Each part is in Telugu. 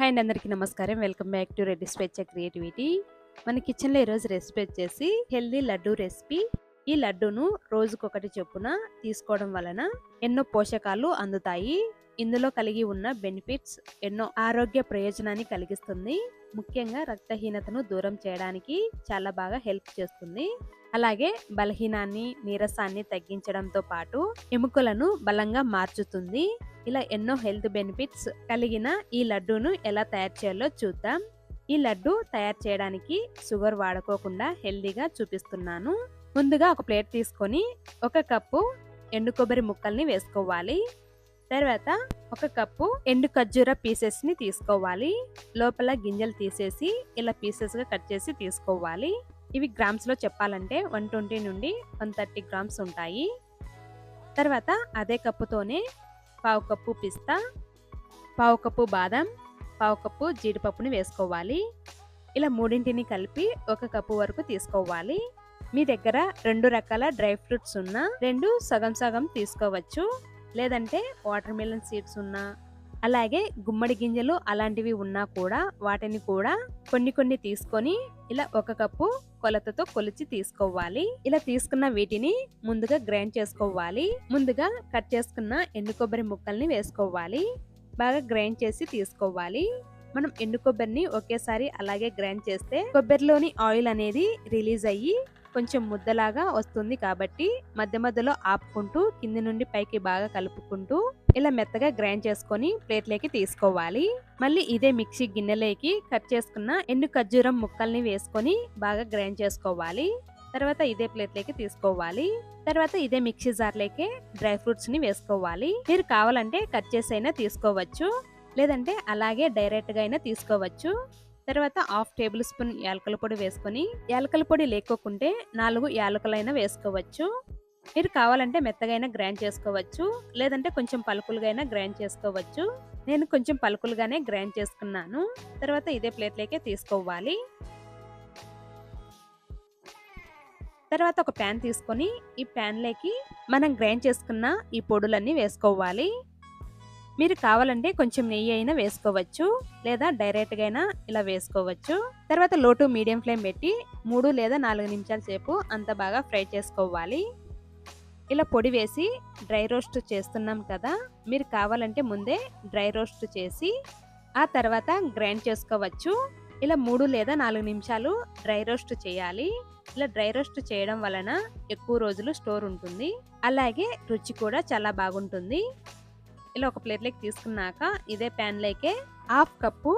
హాయ్ అండి, అందరికీ నమస్కారం. వెల్కమ్ బ్యాక్ టు రెడ్డి స్వేచ్ఛ క్రియేటివిటీ. మన కిచెన్లో ఈరోజు రెసిపీ వచ్చేసి హెల్దీ లడ్డు రెసిపీ. ఈ లడ్డూను రోజుకొకటి చొప్పున తీసుకోవడం వలన ఎన్నో పోషకాలు అందుతాయి. ఇందులో కలిగి ఉన్న బెనిఫిట్స్ ఎన్నో ఆరోగ్య ప్రయోజనాన్ని కలిగిస్తుంది. ముఖ్యంగా రక్తహీనతను దూరం చేయడానికి చాలా బాగా హెల్ప్ చేస్తుంది. అలాగే బలహీనాన్ని, నీరసాన్ని తగ్గించడంతో పాటు ఎముకలను బలంగా మార్చుతుంది. ఇలా ఎన్నో హెల్త్ బెనిఫిట్స్ కలిగిన ఈ లడ్డూను ఎలా తయారు చేయాలో చూద్దాం. ఈ లడ్డు తయారు చేయడానికి షుగర్ వాడుకోకుండా హెల్దీగా చూపిస్తున్నాను. ముందుగా ఒక ప్లేట్ తీసుకొని 1 కప్పు ఎండు కొబ్బరి ముక్కల్ని వేసుకోవాలి. తర్వాత 1 కప్పు ఎండు ఖర్జూర పీసెస్ ని తీసుకోవాలి. లోపల గింజలు తీసేసి ఇలా పీసెస్ గా కట్ చేసి తీసుకోవాలి. ఇవి గ్రామ్స్ లో చెప్పాలంటే 120 నుండి 130 గ్రామ్స్ ఉంటాయి. తర్వాత అదే కప్పుతోనే 1/2 కప్పు పిస్తా, 1/2 కప్పు బాదం, 1/2 కప్పు జీడిపప్పుని వేసుకోవాలి. ఇలా మూడింటిని కలిపి 1 కప్పు వరకు తీసుకోవాలి. మీ దగ్గర 2 రకాల డ్రై ఫ్రూట్స్ ఉన్నా 2 సగం సగం తీసుకోవచ్చు. లేదంటే వాటర్ మిలన్ సీడ్స్ ఉన్నా, అలాగే గుమ్మడి గింజలు అలాంటివి ఉన్నా కూడా వాటిని కూడా కొన్ని తీసుకొని ఇలా 1 కప్పు కొలతతో కొలిచి తీసుకోవాలి. ఇలా తీసుకున్న వీటిని ముందుగా గ్రైండ్ చేసుకోవాలి. ముందుగా కట్ చేసుకున్న ఎండు కొబ్బరి ముక్కల్ని వేసుకోవాలి. బాగా గ్రైండ్ చేసి తీసుకోవాలి. మనం ఎండు కొబ్బరిని ఒకేసారి అలాగే గ్రైండ్ చేస్తే కొబ్బరిలోని ఆయిల్ అనేది రిలీజ్ అయ్యి కొంచెం ముద్దలాగా వస్తుంది. కాబట్టి మధ్యలో ఆపుకుంటూ కింది నుండి పైకి బాగా కలుపుకుంటూ ఇలా మెత్తగా గ్రైండ్ చేసుకొని ప్లేట్లోకి తీసుకోవాలి. మళ్ళీ ఇదే మిక్సీ గిన్నెలోకి కట్ చేసుకున్న ఎండు ఖర్జూరం ముక్కల్ని వేసుకొని బాగా గ్రైండ్ చేసుకోవాలి. తర్వాత ఇదే ప్లేట్లోకి తీసుకోవాలి. తర్వాత ఇదే మిక్సీ జార్లోకి డ్రై ఫ్రూట్స్ ని వేసుకోవాలి. మీరు కావాలంటే కట్ చేసి అయినా తీసుకోవచ్చు, లేదంటే అలాగే డైరెక్ట్ గా అయినా తీసుకోవచ్చు. తర్వాత 1/2 టేబుల్ స్పూన్ యాలకుల పొడి వేసుకొని, యాలకుల పొడి లేకోకుంటే 4 యాలకులైనా వేసుకోవచ్చు. మీరు కావాలంటే మెత్తగైనా గ్రైండ్ చేసుకోవచ్చు, లేదంటే కొంచెం పలుకులుగా అయినా గ్రైండ్ చేసుకోవచ్చు. నేను కొంచెం పలుకులుగానే గ్రైండ్ చేసుకున్నాను. తర్వాత ఇదే ప్లేట్లోకి తీసుకోవాలి. తర్వాత ఒక ప్యాన్ తీసుకొని ఈ ప్యాన్లోకి మనం గ్రైండ్ చేసుకున్న ఈ పొడులన్నీ వేసుకోవాలి. మీరు కావాలంటే కొంచెం నెయ్యి అయినా వేసుకోవచ్చు, లేదా డైరెక్ట్గా అయినా ఇలా వేసుకోవచ్చు. తర్వాత లో టు మీడియం ఫ్లేమ్ పెట్టి 3 లేదా 4 నిమిషాల సేపు అంత బాగా ఫ్రై చేసుకోవాలి. ఇలా పొడి వేసి డ్రై రోస్ట్ చేస్తున్నాం కదా, మీరు కావాలంటే ముందే డ్రై రోస్ట్ చేసి ఆ తర్వాత గ్రైండ్ చేసుకోవచ్చు. ఇలా 3 లేదా 4 నిమిషాలు డ్రై రోస్ట్ చేయాలి. ఇలా డ్రై రోస్ట్ చేయడం వలన ఎక్కువ రోజులు స్టోర్ ఉంటుంది, అలాగే రుచి కూడా చాలా బాగుంటుంది. ఇలా ఒక ప్లేట్లోకి తీసుకున్నాక ఇదే ప్యాన్లోకే 1/2 కప్పు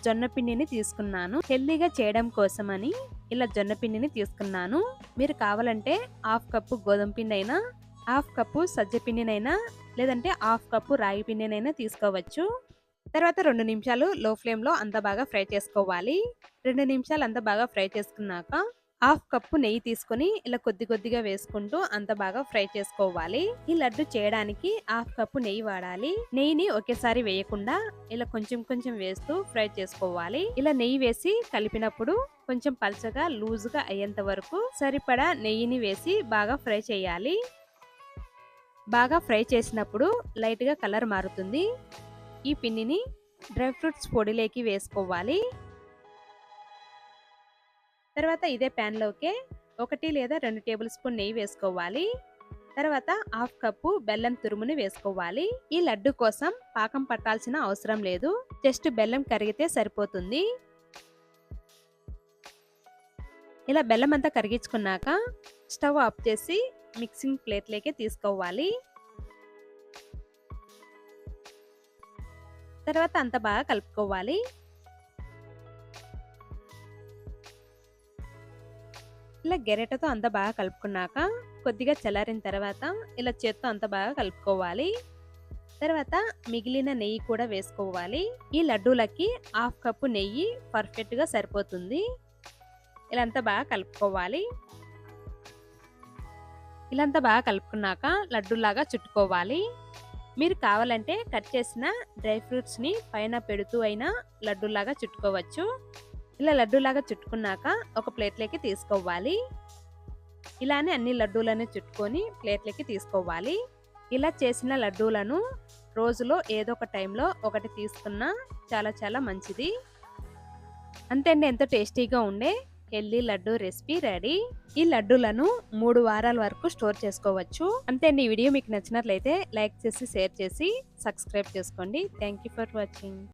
జొన్న పిండిని తీసుకున్నాను. హెల్దీగా చేయడం కోసమని ఇలా జొన్న పిండిని తీసుకున్నాను. మీరు కావాలంటే 1/2 కప్పు గోధుమ పిండి అయినా, 1/2 కప్పు సజ్జ పిండినైనా, లేదంటే 1/2 కప్పు రాగి పిండినైనా తీసుకోవచ్చు. తర్వాత 2 నిమిషాలు లో ఫ్లేమ్ లో అంతా బాగా ఫ్రై చేసుకోవాలి. 2 నిమిషాలు అంతా బాగా ఫ్రై చేసుకున్నాక 1/2 కప్పు నెయ్యి తీసుకొని ఇలా కొద్దిగా వేసుకుంటూ అంత బాగా ఫ్రై చేసుకోవాలి. ఈ లడ్డు చేయడానికి 1/2 కప్పు నెయ్యి వాడాలి. నెయ్యిని ఒకేసారి వేయకుండా ఇలా కొంచెం వేస్తూ ఫ్రై చేసుకోవాలి. ఇలా నెయ్యి వేసి కలిపినప్పుడు కొంచెం పల్చగా లూజుగా అయ్యేంత వరకు సరిపడా నెయ్యిని వేసి బాగా ఫ్రై చేయాలి. బాగా ఫ్రై చేసినప్పుడు లైట్ గా కలర్ మారుతుంది. ఈ పిండిని డ్రై ఫ్రూట్స్ పొడిలోకి వేసుకోవాలి. తర్వాత ఇదే ప్యాన్ లోకే 1 లేదా 2 టేబుల్ స్పూన్ నెయ్యి వేసుకోవాలి. తర్వాత 1/2 కప్పు బెల్లం తురుముని వేసుకోవాలి. ఈ లడ్డు కోసం పాకం పట్టాల్సిన అవసరం లేదు, జస్ట్ బెల్లం కరిగితే సరిపోతుంది. ఇలా బెల్లం అంతా కరిగించుకున్నాక స్టవ్ ఆఫ్ చేసి మిక్సింగ్ ప్లేట్లోకి తీసుకోవాలి. తర్వాత అంతా బాగా కలుపుకోవాలి. ఇలా గెరెటతో అంతా బాగా కలుపుకున్నాక కొద్దిగా చల్లారిన తర్వాత ఇలా చేత్తో అంతా బాగా కలుపుకోవాలి. తర్వాత మిగిలిన నెయ్యి కూడా వేసుకోవాలి. ఈ లడ్డూలకి 1/2 కప్పు నెయ్యి పర్ఫెక్ట్ గా సరిపోతుంది. ఇలా అంతా బాగా కలుపుకోవాలి. ఇలా అంతా బాగా కలుపుకున్నాక లడ్డూలాగా చుట్టుకోవాలి. మీరు కావాలంటే కట్ చేసిన డ్రై ఫ్రూట్స్ ని పైన పెడుతూ అయినా లడ్డూలాగా చుట్టుకోవచ్చు. ఇలా లడ్డూలాగా చుట్టుకున్నాక ఒక ప్లేట్లోకి తీసుకోవాలి. ఇలానే అన్ని లడ్డూలను చుట్టుకొని ప్లేట్లోకి తీసుకోవాలి. ఇలా చేసిన లడ్డూలను రోజులో ఏదో ఒక టైంలో ఒకటి తీసుకున్నా చాలా చాలా మంచిది. అంతే అండి, ఎంతో టేస్టీగా ఉండే హెల్దీ లడ్డు రెసిపీ రెడీ. ఈ లడ్డూలను 3 వారాల వరకు స్టోర్ చేసుకోవచ్చు. అంతే అండి, ఈ వీడియో మీకు నచ్చినట్లయితే లైక్ చేసి, షేర్ చేసి, సబ్స్క్రైబ్ చేసుకోండి. Thank you for watching.